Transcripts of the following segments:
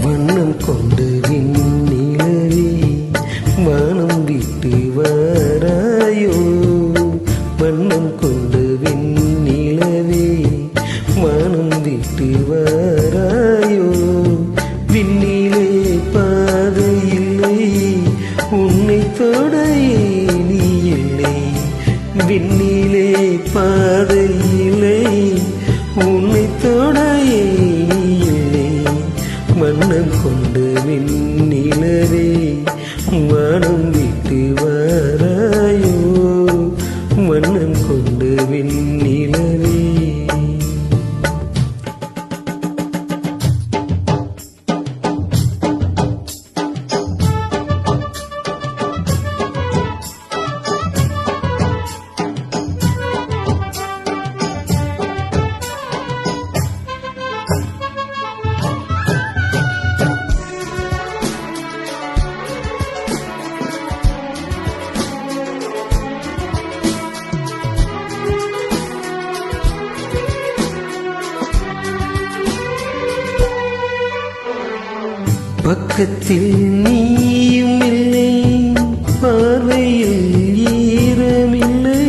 வண்ணம் கொண்டு விண்ணிலவே வானம் விட்டு வாராயோ, வண்ணம் கொண்டு விண்ணிலவே வானம் விட்டு வாராயோ. விண்ணிலே பாதை இல்லை உன்னை தொட நீ இல்லை, விண்ணிலே பாதை இல்லை உன்னை தொட நீ இல்லை. வண்ணம் கொண்டு விண்ணிலவே வானம் விட்டு வாராயோ, வண்ணம் கொண்டு விண்ணிலவே. பக்கத்தில் நீயும் இல்லை, பார்வையில் ஈரமில்லை,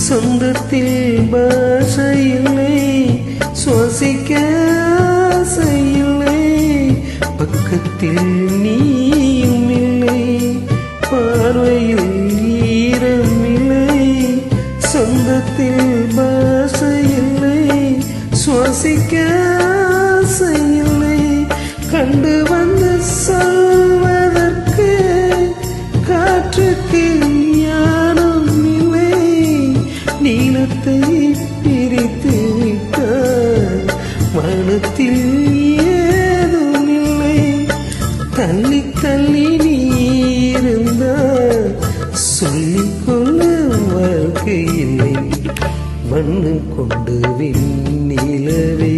சொந்தத்தில் பாஷை இல்லை, சுவாசிக்க ஆசை இல்லை. பக்கத்தில் நீயும் இல்லை, பார்வையில் ஈரமில்லை, சொந்தத்தில் பாஷை இல்லை, சுவாசிக்க ஆசை இல்லை. கண்டு வந்து சொல்வதற்கு காற்றுக்கு ஞானம் இல்லை, நீளத்தை பிரித்து விட்டார் வானத்தில் ஏதும் இல்லை. தள்ளி தள்ளி நீ இருந்தால் சொல்லிக்கொள்ள வாழ்க்கை இல்லை. வண்ணம் கொண்டு விண்ணிலவே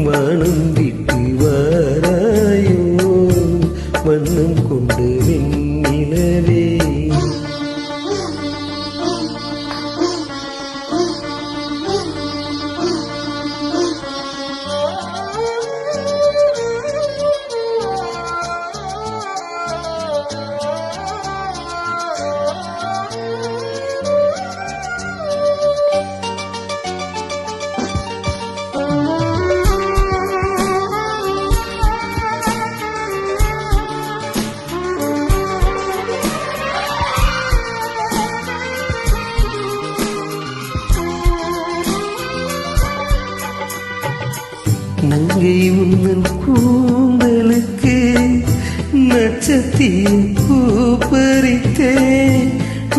வானம் விட்டு வாராயோ, வண்ணம் கொண்டு விண்ணிலவே. நங்கை உன்னன் கூந்தலுக்கு நட்சத்திர பூ பறித்தேன்,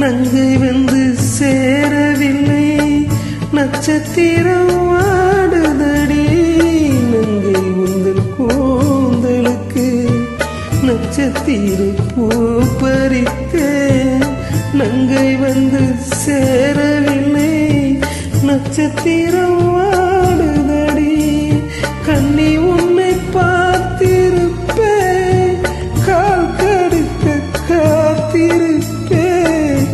நங்கை வந்து சேரவில்லை, நட்சத்திரம் வாடுதடி. நங்கை உந்தன் கூந்தலுக்கு நட்சத்திர பூ பறித்தேன், நங்கை வந்து சேரவில்லை, நட்சத்திரம் வாடுதடி. கண்ணி உன்னை பார்த்திருப்பேன், கால் கடுக்க காத்திருப்பேன்,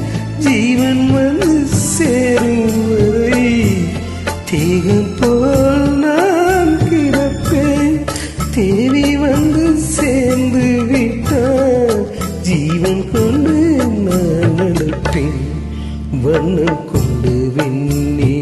ஜீவன் வந்து சேரும் வரை தேகம் போல் நான் கிடப்பேன். தேவி வந்து சேர்ந்து விட்டால் ஜீவன் கொண்டு நான் நடப்பேன். வண்ணம் கொண்டு விண்ணி